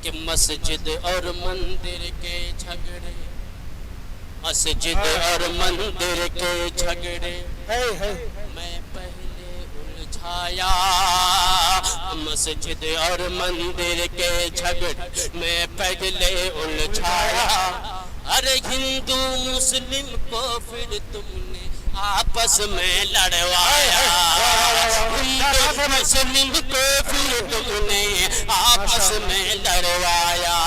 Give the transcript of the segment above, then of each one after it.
کہ مسجد اور مندر کے جھگڑے، مسجد اور مندر کے جھگڑے میں پہلے الجھایا، مسجد اور مندر کے جھگڑے میں پہلے الجھایا، ارے ہندو مسلم کو پھر تم نے آپس میں لڑوایا، ہندو مسلم کو پھر تم نے آپس میں لڑوایا،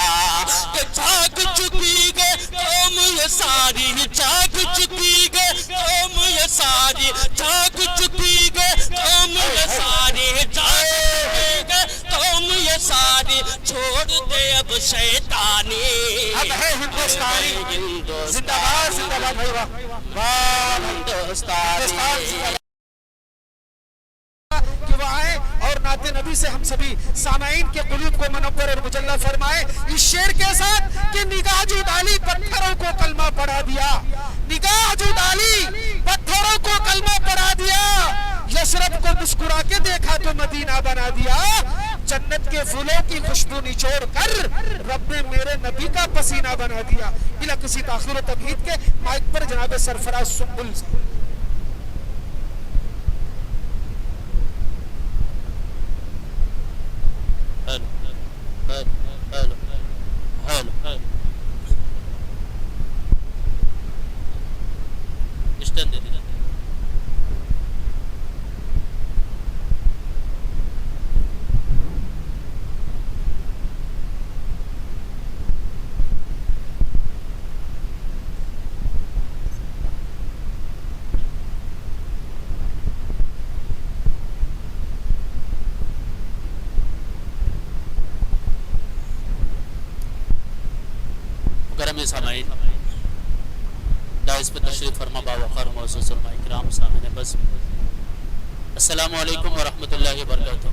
کہ جاگ چکی گئے قوم یہ ساری، جاگ چکی گئے قوم یہ ساری، جاگ چکی گئے قوم یہ ساری، جاگ چکی گئے قوم یہ ساری، چھوڑ دے اب شیطانی، اب ہے ہندوستانی، زندہ باد زندہ باد بھائی، واہ ہندوستانی کہ وہ آئے اور نعت نبی سے ہم سبھی سامعین کے قلوب کو منور اور مجلہ فرمائے اس شعر کے ساتھ کہ نگاہ جو ڈالی پتھروں کو کلمہ پڑھا دیا، نگاہ جو ڈالی پتھروں کو کلمہ پڑھا دیا، یثرب کو مسکرا کے دیکھا تو مدینہ بنا دیا، جنت کے پھولوں کی خوشبو نچوڑ کر رب نے میرے نبی کا پسینہ بنا دیا۔ بلا کسی تاخیر و تمہید کے مائک پر جناب سرفراز سنبل سے سامعین دائز پہ تشریف فرما باوقار معزز علماء اکرام سامعین بس السلام علیکم ورحمۃ اللہ وبرکاتہ۔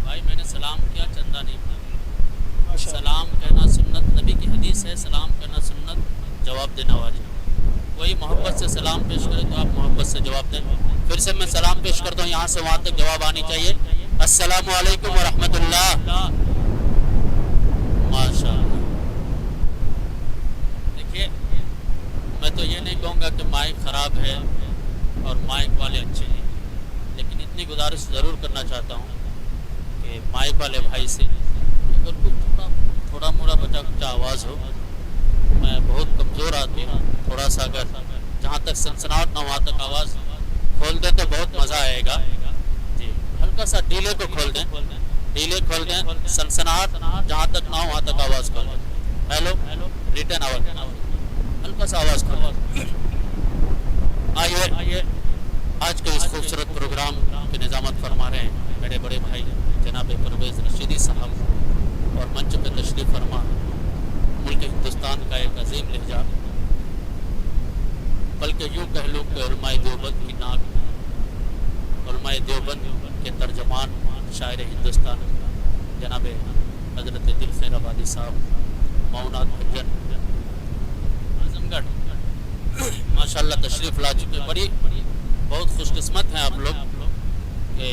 بھائی میں نے سلام کیا چندہ نہیں پڑا، سلام کہنا سنت، نبی کی حدیث ہے سلام کہنا سنت، جواب دینا واجب، وہی محبت سے سلام پیش کرے تو آپ محبت سے جواب دیں۔ پھر سے میں سلام پیش کرتا ہوں، یہاں سے وہاں تک جواب آنی چاہیے۔ السلام علیکم ورحمۃ اللہ، ماشاء اللہ۔ دیکھیے میں تو یہ نہیں کہوں گا کہ مائک خراب ہے اور مائک والے اچھے ہیں، لیکن اتنی گزارش ضرور کرنا چاہتا ہوں کہ مائک والے بھائی سے اگر کوئی تھوڑا موڑا بچا کچا آواز ہو، میں بہت کمزور آدمی ہوں، تھوڑا سا اگر جہاں تک سنسناہٹ نہ وہاں تک آواز کھول دیں تو بہت مزہ آئے گا جی۔ ہلکا سا ڈیلے کو کھول دیں، ڈیلے کھول دیں، سنسناہٹ جہاں تک نہ ہو وہاں تک آواز کھول دیں۔ ہیلو ریٹرن آواز، ہلکا سا آواز کھول دیں۔ آئیے آج کے اس خوبصورت پروگرام کی نظامت فرما رہے ہیں میرے بڑے بھائی جناب پرویز رشیدی صاحب، اور منچ پہ تشریف فرما ملک ہندوستان کا ایک عظیم لہجہ، بلکہ یوں کہہ لوں کہ علماء دیوبند کی ناک، علماء دیوبند کے ترجمان شاعر ہندوستان جناب حضرت دلخیر آبادی صاحب معاونات بھجن اعظم گڑھ ماشاءاللہ تشریف لا چکے۔ بہت خوش قسمت ہیں آپ لوگ کہ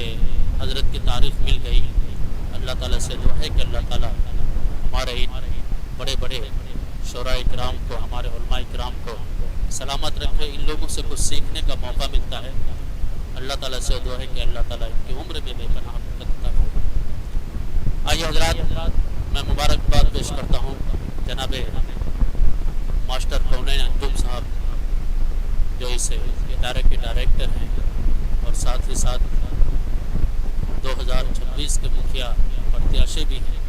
حضرت کی تاریخ مل گئی۔ اللہ تعالیٰ سے دعا ہے کہ اللہ تعالیٰ ہمارے بڑے بڑے شعراء کرام کو، ہمارے علماء کرام کو سلامت رکھے، ان لوگوں سے کچھ سیکھنے کا موقع ملتا ہے۔ اللہ تعالیٰ سے دعا ہے کہ اللہ تعالیٰ ان کی عمر میں بے پناہ برکت عطا فرمائے۔ آئیے حضرات میں مبارکباد پیش کرتا ہوں جناب ماسٹر کونین انجم صاحب جو اس ادارے کے ڈائریکٹر ہیں اور ساتھ ہی ساتھ 2026 کے مکھیا پرتیاشی بھی ہیں۔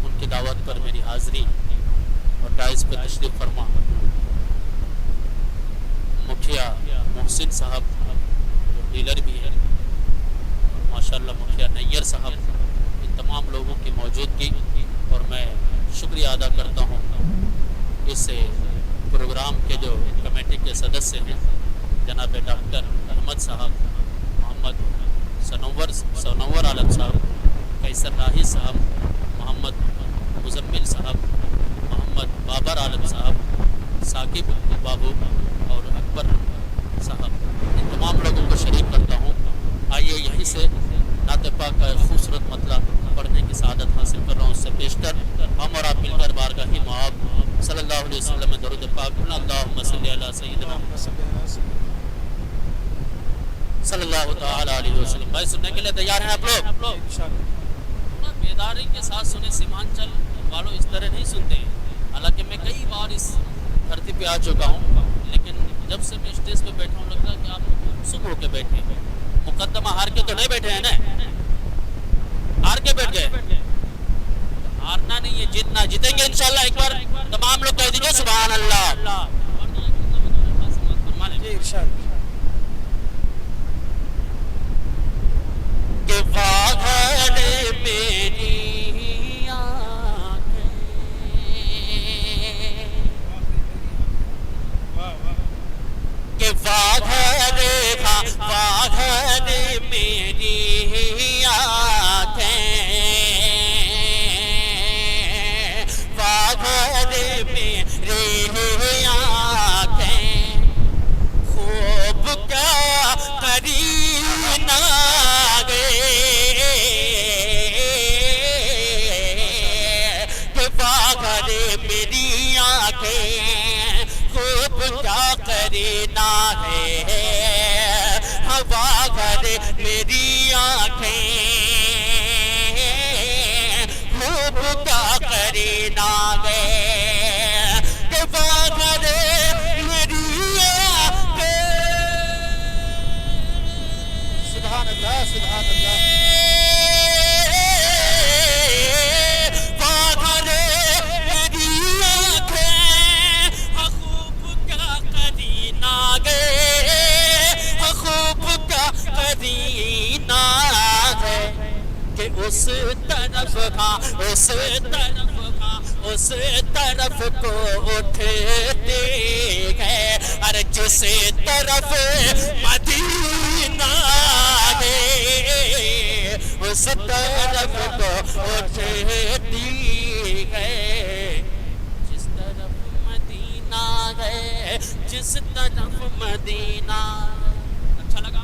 ان کی دعوت پر میری حاضری اور ڈائز پہ تشریف فرما مکھیا محسن صاحب جو ڈیلر بھی ہیں، ماشاءاللہ مکھیا نیّر صاحب، ان تمام لوگوں کی موجودگی، اور میں شکریہ ادا کرتا ہوں اس پروگرام کے جو کمیٹی کے سدسیہ ہیں جناب ڈاکٹر احمد صاحب، محمد سنور عالم صاحب، قیصر راہی صاحب، محمد مزمل صاحب، محمد بابر عالم صاحب، ثاقب بابو اور اکبر صاحب، ان تمام لوگوں کو شریک کرتا ہوں۔ آئیے یہیں سے نعت پاک پاک کا خوبصورت مطلب پڑھنے کی سعادت حاصل کر رہا ہوں. اس سے بیشتر ہم اور آپ مل کر بارگاہ مواب صلی اللہ علیہ وسلم میں درود پاک پڑھنا. اللہم صلی علی سیدنا صلی اللہ تعالی علیہ وسلم. بھائی سننے کے لیے تیار ہیں آپ لوگ؟ تھوڑا بیداری کے ساتھ سنیں. سیمانچل والوں اس طرح نہیں سنتے ہیں. حالانکہ میں کئی بار اس دھرتی پہ آ چکا ہوں، لیکن جب سے میں اسٹیج پہ بیٹھا ہوں لگتا ہے کہ آپ سکھ ہو کے بیٹھے ہیں. مقدمہ ہار کے تو نہیں بیٹھے ہیں نا؟ ہار کے بیٹھ گئے. ہارنا نہیں ہے، جیتنا. جیتیں گے انشاءاللہ. ایک بار تمام لوگ کہہ دیجئے سبحان اللہ. کہ واگھر میری آنکھیں، کہ واگھر میری آنکھیں، واگھر میری آنکھیں، خوب کیا قرینہ گے، کہ واگھر میری آنکھیں، خوب کیا قرینہ ہے، واگھر میری آنکھیں، خوب کیا قرینہ ہے، کہ واگھر میری آنکھیں. سبحان اللہ سبحان اللہ. واگھر میری آنکھیں، خوب کیا قرینہ گے، خوب کا قرینہ ہے، کہ اس طرف کا اس طرف کو اٹھتے گئے. ارے جس طرف مدینہ ہے اس طرف کو اٹھتی گئے. جس طرف مدینہ ہے، جس طرف مدینہ. اچھا لگا؟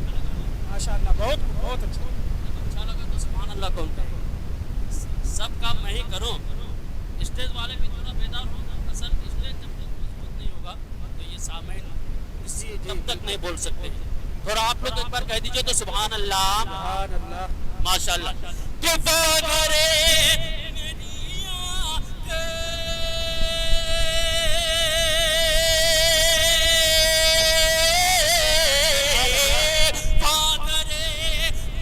ماشاءاللہ بہت بہت اچھا. اچھا لگا تو سبحان اللہ کہوں. سب کام میں ہی کروں. اسٹیج والے بھی تھوڑا بیدار ہوں. اصل اسٹیج جب تک مضبوط نہیں ہوگا تو یہ سامعین تب تک نہیں بول سکتے. تھوڑا آپ لوگ ایک بار کہہ دیجئے تو سبحان اللہ. سبحان اللہ. ماشاءاللہ. کہ واگھر میری آنکھیں، واگھر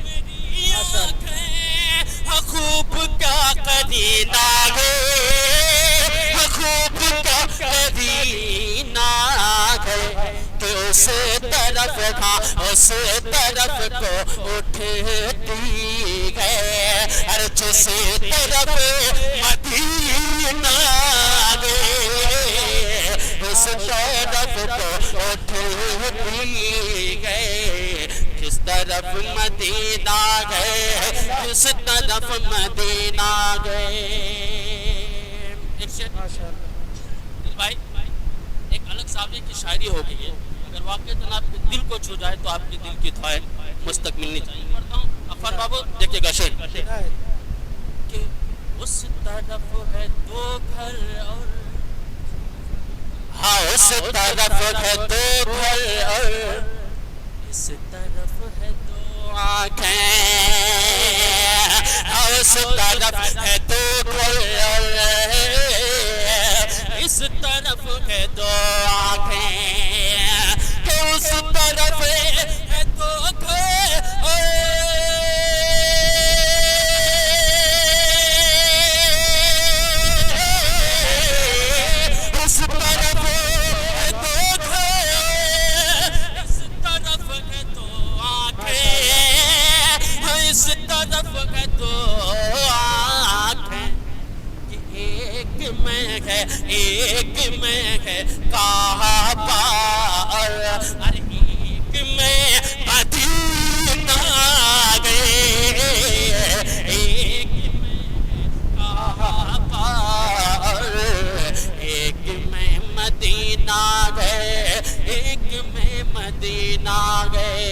میری آنکھیں، خوب کا قرینہ ہے، خوب کا قرینہ ہے، کہ اس طرف کا اس طرف کو اٹھتی گئے. ارے جس طرف مدینہ گئے اس طرف کو اٹھتی گئے. جس طرف مدینہ گئے جس طرف مدینہ گئے. بھائی ایک الگ سابقے کی شاعری ہو گئی ہے. اگر واقعتاً آپ کے دل کو چھو جائے تو آپ کے دل کی دعائیں مستق ملنی چاہیے. پڑھتا ہوں عفان بابو دیکھیے گا شعر. کہ اس طرف ہے دو گھر اور ہاں اس طرف ہے دو گھر اور اس طرف ہے دو آنکھیں. اس طرف ہے دو گھر اور اس طرف ہے دو آنکھیں. کہ اس طرف ہے دو گھر اور اس طرف ہے دو گھر اس طرف ہے دو آنکھیں. اس طرف ہے دو آنکھیں. ایک میں ہے کعبہ اور ایک میں مدینہ گئے. ایک میں کعبہ اور ایک میں مدینہ گئے. ایک میں مدینہ گئے.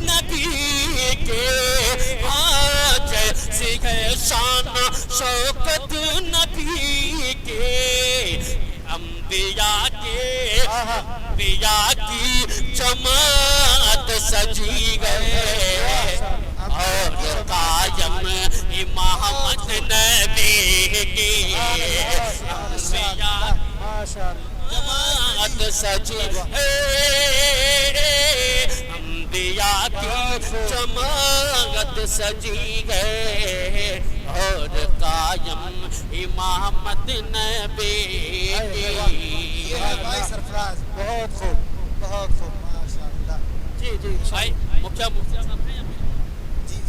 نبی کے جیسی ہے شان شوکت نبی کے انبیاء کی جماعت سجی گئے اور قائم امامت نبی کی انبیاء جماعت سجی انبیاء کی جماعت سجی گئے اور قائم امامت نبی کی بھائی سرفراز بہت خوب بہت خوب ماشاءاللہ جی جی بھائی مکھیا صاحب ہیں جی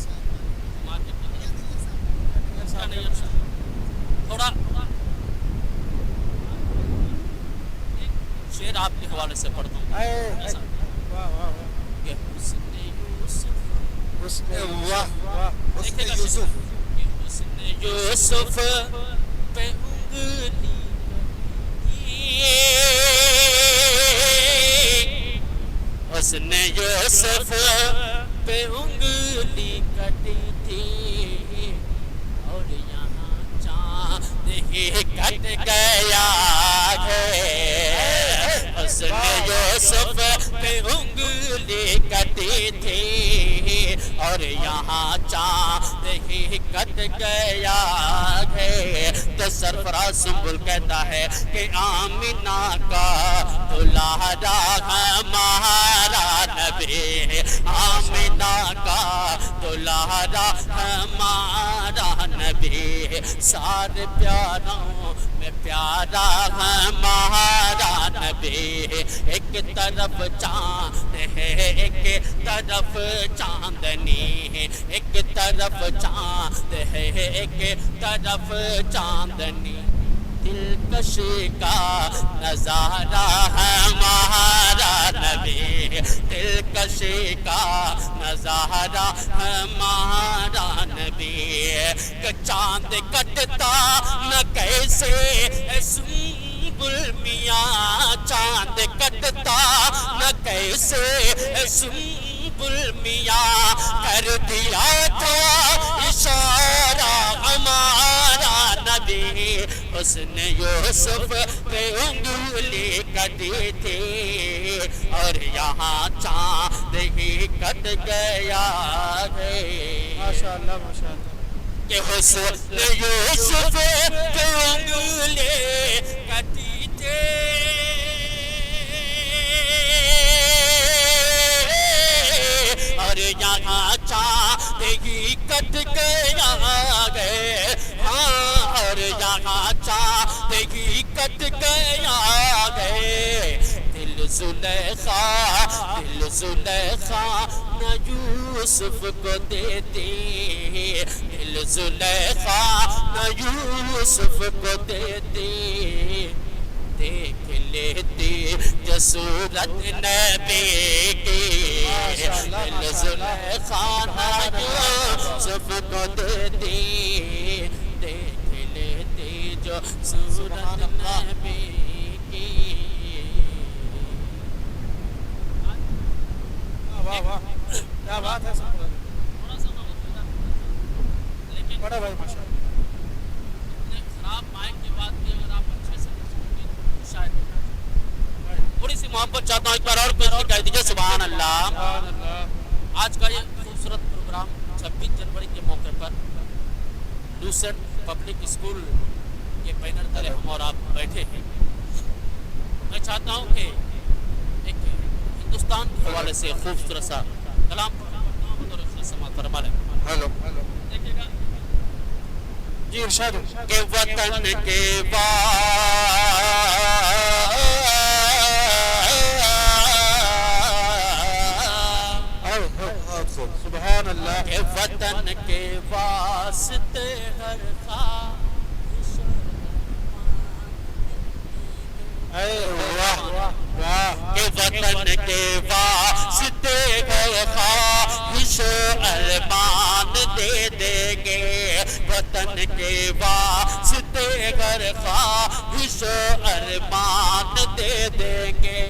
تھوڑا شعر آپ کے حوالے سے پڑھتا ہوں کہ حسن یوسف پہ انگلی حسن یوسف پہ انگلی کٹی تھی اور یہاں چاند ہی کٹ گیا ہے حسن یوسف پہ انگلی کٹی تھی اور یہاں چاند ہی کٹ گیا ہے تو سرفراز سنبل کہتا ہے کہ آمینہ کا دلہا ہمارا نبی ہے آمینہ کا دلہا ہمارا نبی ہے سارے پیاروں میں پیارا ہمارا نبی ہے ایک طرف چاند ہے ایک طرف چاندنی ہے ایک طرف چاند ہے ایک طرف چاندنی دلکش کا نظارہ ہمارا نبی ہے دلکش کا نظارہ ہمارا نبی ہے کہ چاند کٹتا نہ کیسے سنبل میاں چاند کٹتا نہ کیسے سنبل میاں کر دیا تھا اشارہ ہمارا نبی حسن یوسف پہ انگلی کٹی تھی اور یہاں چاند ہی کٹ گیا ہے ماشاءاللہ ماشاءاللہ کہ حسن یوسف پہ انگلی کٹی تھی اور یہاں چاند ہی کٹ گیا ہے اور یہاں چاند ہی کٹ گیا ہے دل زلیخا نہ یوسف کو دیتی دل زلیخا نہ یوسف کو دیتی دیکھ لیتی جو صورت نبی کی دل زلیخا نہ یوسف کو دیتی دیکھ لیتی جو صورت نبی کی واہ واہ کیا بات ہے لیکن بڑا بھائی ماشاءاللہ خراب مائک کی بات کی اگر آپ اچھے سے سنیں گے شاید تھوڑی سی محبت چاہتا ہوں ایک بار اور پیش کہہ دیجیے سبحان اللہ آج کا یہ خوبصورت پروگرام 26 جنوری کے موقع پر لوسنٹ پبلک اسکول کے بینر تلے ہم اور آپ بیٹھے ہیں میں چاہتا ہوں کہ ایک ہندوستان کے حوالے سے خوبصورت سا کلام سماعت فرما لیں ہیلو دیکھیے گا جی ارشاد کہ وطن کے سبحان اللہ کہ وطن کے واسطے ہر خواہش واہ واہ کہ وطن کے واسطے ہر خواہش ارمان دے دیں گے وطن کے واسطے ہر خواہش ارمان دے دیں گے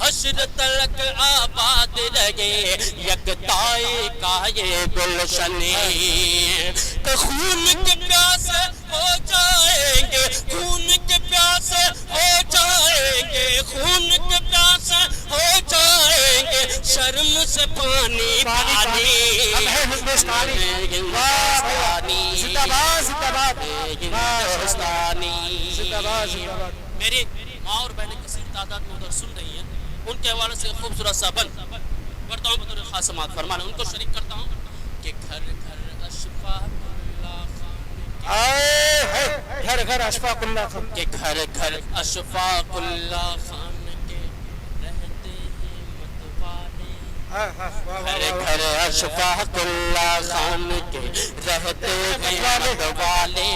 حشر تلک آباد رہے یکتائی کا یہ گلشن کہ خون کے پیاسے ہو جائیں گے خون کے پیاسے ہو جائیں گے خون کے پیاسے ہو جائیں گے شرم سے پانی پانی ہندوستانی میری ماں اور بہنیں کثیر تعداد میں ادھر سن رہی ہیں ان کے حوالے سے خوبصورت سا بند کرتا ہوں بطور خاص سماعت فرمانے ان کو شریک کرتا ہوں کہ گھر گھر اشفاق اللہ خان گھر گھر اشفاق اللہ خان کہ گھر گھر اشفاق اللہ خان کے رہتے ہیں متوالے گھر گھر اشفاق اللہ خان کے رہتے ہیں متوالے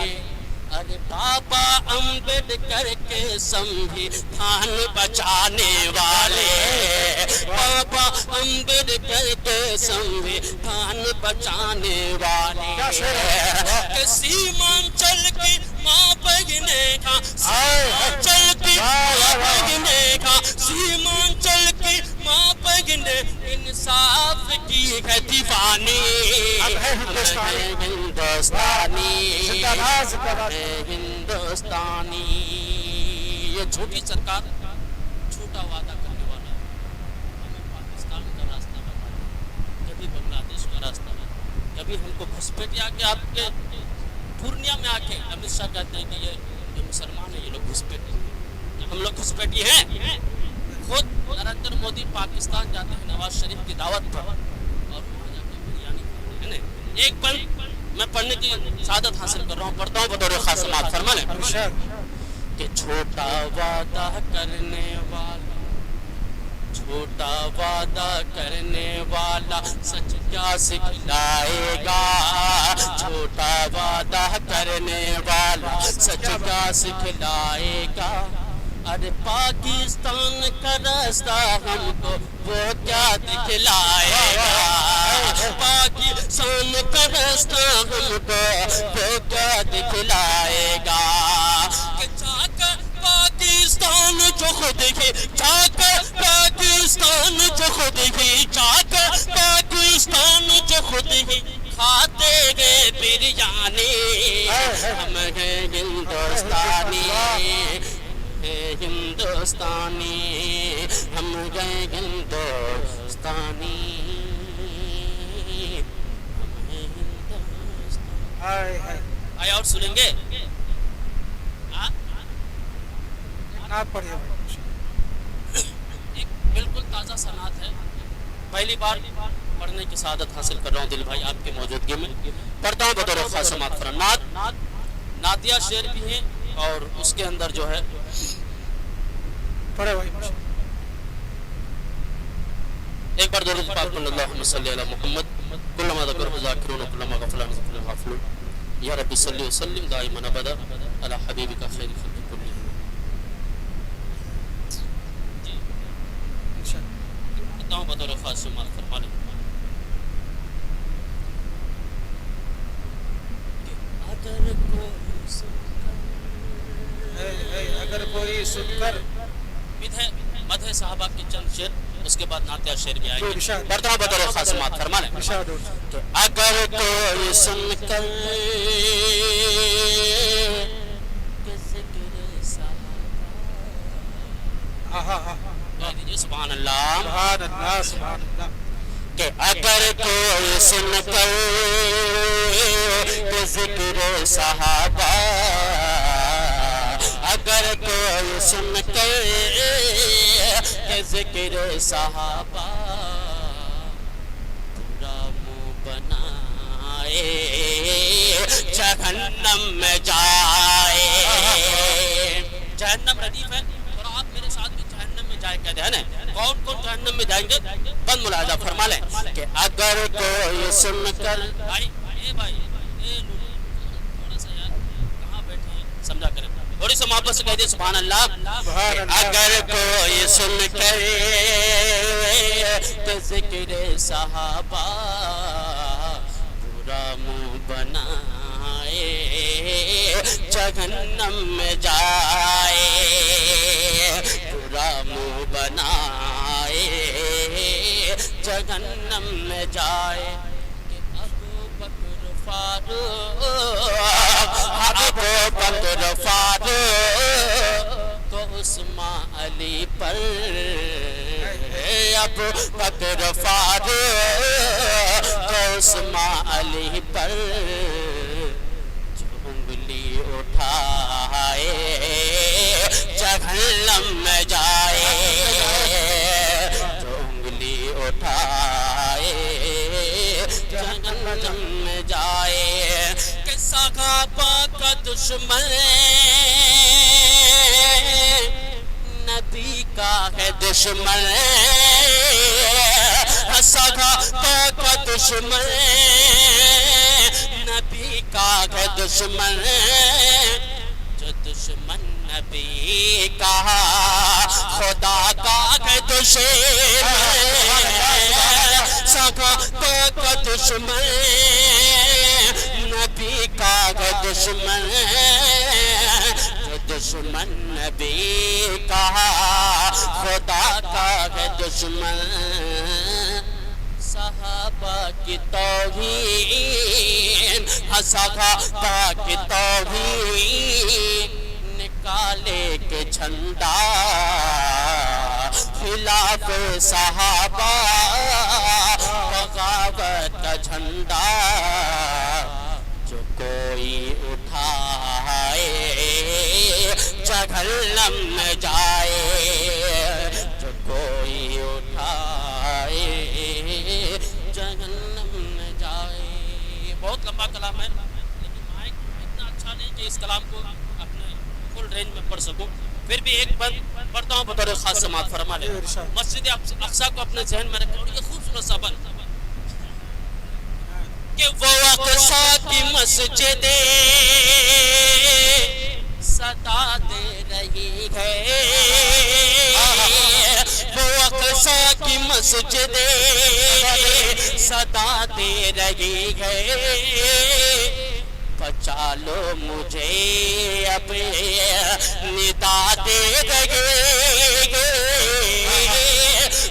ارے بابا امبیڈکر کے سموِدھان بچانے والے بابا امبیڈکر کے سموِدھان بچانے والے کہ سیمانچل کی ماں بہنے کا سیمانچل کی ماں بہنے کا سیمانچل کی ماں بہنے انصاف کی ہے دیوانی ہندوستانی یہ جھوٹی سرکار جھوٹا وعدہ کرنے والا ہمیں پاکستان کا راستہ بتایا کبھی بنگلہ دیش کا راستہ بتایا کبھی ہم کو گھسپیٹیا کے آپ کے پورنیا میں آ کے امت شاہ کہتے ہیں کہ یہ مسلمان ہیں یہ لوگ گھسپیٹی ہم لوگ گھسپیٹی ہیں خود نریندر مودی پاکستان جاتے ہیں نواز شریف کی دعوت پر اور وہاں جا کے بریانی کھاتے ہیں ایک پل میں پڑھنے کی سعادت حاصل کر رہا ہوں پڑھتا ہوں بطور خاص سماعت فرمانے کہ چھوٹا وعدہ کرنے والا چھوٹا وعدہ کرنے والا سچ کیا سکھلائے گا چھوٹا وعدہ کرنے والا سچ کیا سکھلائے گا ارے پاکستان کا راستہ ہم کو وہ کیا دکھلائے گا پاکستان کا راستہ ہم کو وہ کیا دکھلائے گا کہ جا کر پاکستان جو خود ہی جا کر پاکستان جو خود ہی جا کر پاکستان جو خود ہی کھاتے گئے بریانی ہم ہیں ہندوستانی ہندوستانی ہم گئے ہندوستانی آیا اور سنیں گے ایک بالکل تازہ سنات ہے پہلی بار پڑھنے کی سعادت حاصل کر رہا ہوں دل بھائی آپ کی موجودگی میں پڑھتا ہوں بطور خاص سماعت فرمانے نعتیہ شعر بھی ہیں اور اس کے اندر جو ہے ایک بار درود پاک پڑھ اللہم صلی علی محمد کلما ذکرہ ذاکرون کلما غفل عن ذکرہ غافلون یا رب صلی وسلم دائما ابدا علی حبیبک خیر خلق کلہم جی کہتا ہوں بطور خاص سماعت فرمانے اگر کوئی سن کر مدح صحابہ کی چند شعر اس کے بعد نعتیہ شعر بھی آئیں گے پڑھتا ہوں بطور خاص سماعت فرمانے اگر کوئی سن کر سبحان اللہ سبحان اللہ سبحان اللہ کہ اگر کوئی سن کر ذکر صحابہ اگر کوئی سن کر ذکر صحابہ پورا منہ بنائے جہنم میں جائے جہنم ردیف ہے اور آپ میرے ساتھ بھی جہنم میں جائے کہتے ہیں نا کون کون جہنم میں جائیں گے بند ملاحظہ فرما لیں کہ اگر کوئی سن کر بھائی تھوڑا سا یار کہاں بیٹھے ہیں سمجھا کریں تھوڑی سا محبت سے کہہ دیں سبحان اللہ اگر کوئی سن کر ذکر صحابہ پورا منہ بنائے جہنم میں جائے پورا منہ بنائے جہنم میں جائے کہ ابو بکر فاروق تو عثمان علی پر ابو بکر فاروق تو عثمان علی پر جو انگلی اٹھائے جہنم میں جائے جو انگلی اٹھائے جہنم میں جائے کہ صحابہ کا دشمن نبی کا ہے دشمن صحابہ کا دشمن نبی کا ہے دشمن جو دشمن نبی کا خدا کا ہے دشمن صحابہ کا دشمن نبی کا ہے دشمن جو دشمن نبی کا خدا کا ہے دشمن صحابہ کی توہین صحابہ کی توہین نکالے کے جھنڈا خلاف صحابہ بغاوت کا جھنڈا جو کوئی اٹھائے جہنم میں جائے جو کوئی اٹھائے جہنم میں جائے. بہت لمبا کلام ہے لیکن مائک اتنا اچھا نہیں کہ اس کلام کو اپنے فل رینج میں پڑھ سکوں. پھر بھی ایک بات پڑھتا ہوں بطور خاص سماعت فرما لیں. مسجد اقصی کو اپنے ذہن میں رکھیں اور یہ خوبصورت سا بات کہ وہ اقصی کی مسجد صدا دے رہی ہے وہ اقصی کی مسجد صدا دے رہی ہے بچا لو مجھے اب ندا دے رہی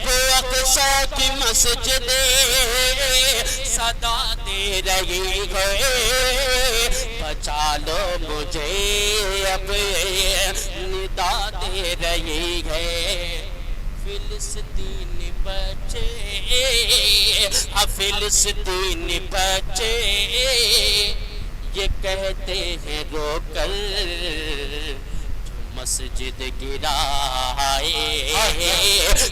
وہ اقصی کی مسجد صدا دے رہی ہے بچا لو مجھے اب ندا دے رہی ہے. فلسطین بچے فلسطین بچے یہ کہتے ہیں رو کر مسجد گرائے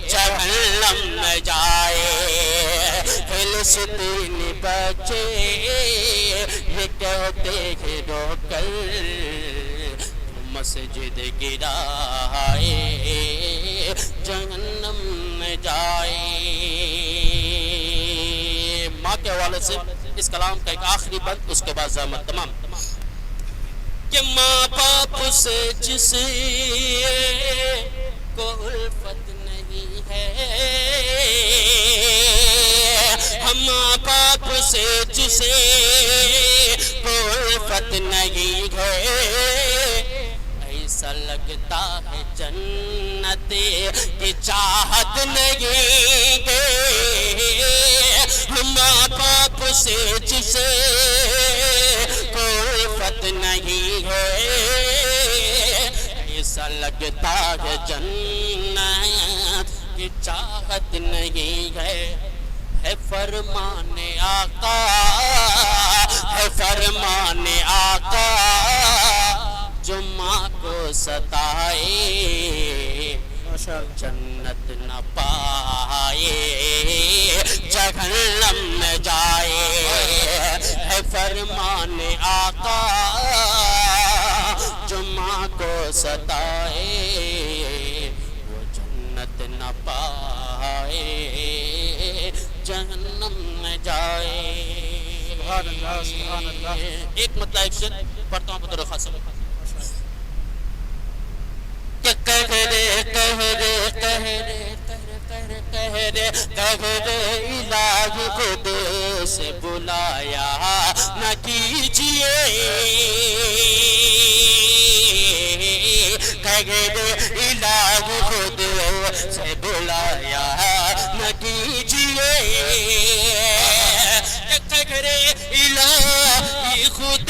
جہنم میں جائے فلسطین بچے یہ کہتے ہیں رو کر مسجد گرائے جہنم میں جائے. ماں کے حوالے سے اس کلام کا ایک آخری بند اس کے بعد زحمت تمام کہ ماں باپ سے جس کو الفت نہیں ہے ماں باپ سے جسے کو الفت نہیں ہے ایسا لگتا ہے جنت کی چاہت نہیں ہے ماں باپ سے جسے کوئی الفت نہیں ہے ایسا لگتا ہے جنت کی چاہت نہیں ہے فرمان آقا ہے فرمان آقا جو ماں کو ستائے جنت نہ پائے جہنم میں جائے ہے فرمان آقا جو ماں کو ستائے وہ جنت نہ پائے جہنم میں جائے. سبحان اللہ سبحان اللہ. ایک مطلب ایک شد پڑھتا ہوں بطور خاص کہ کہرے الہی خود سے بلایا نہ کیجیے کہرے الہی خود سے بلایا نہ کیجیے کیجئے قہر الہی خود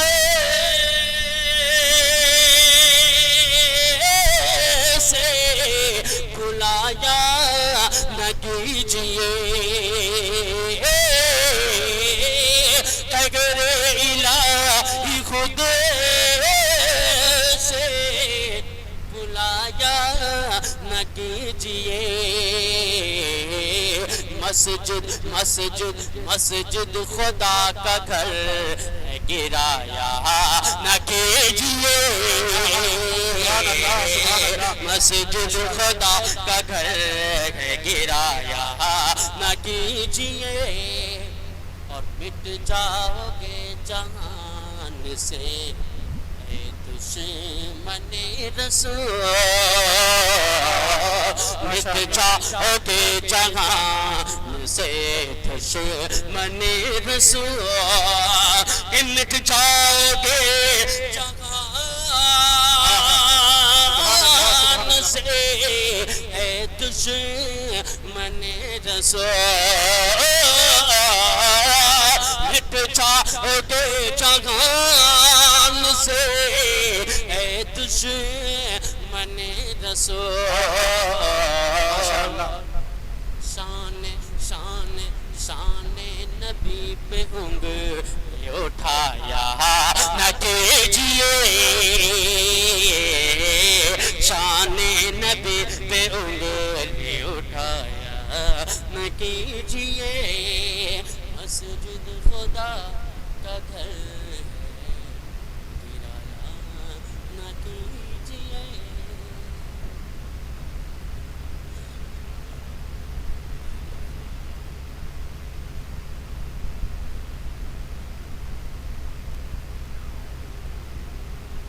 سے بھلایا نہ کیجئے قہر الہی خود سے بھلایا نہ کیجئے مسجد خدا کا گھر گرایا نہ کیجئے مسجد خدا کا گھر گرایا نہ کیجئے اور مٹ جاؤ گے جہان سے اے دشمن رسول مٹ جاؤ گے جہان سے دشمن رسول مٹ جاؤ گے جہان سے اے دشمن رسول مٹ جاؤ گے جہان سے اے دشمن رسول شان نبی پہ انگلی اٹھایا نہ کیجئے شان نبی پہ انگلی اٹھایا نہ کیجئے مسجد خدا کا گھر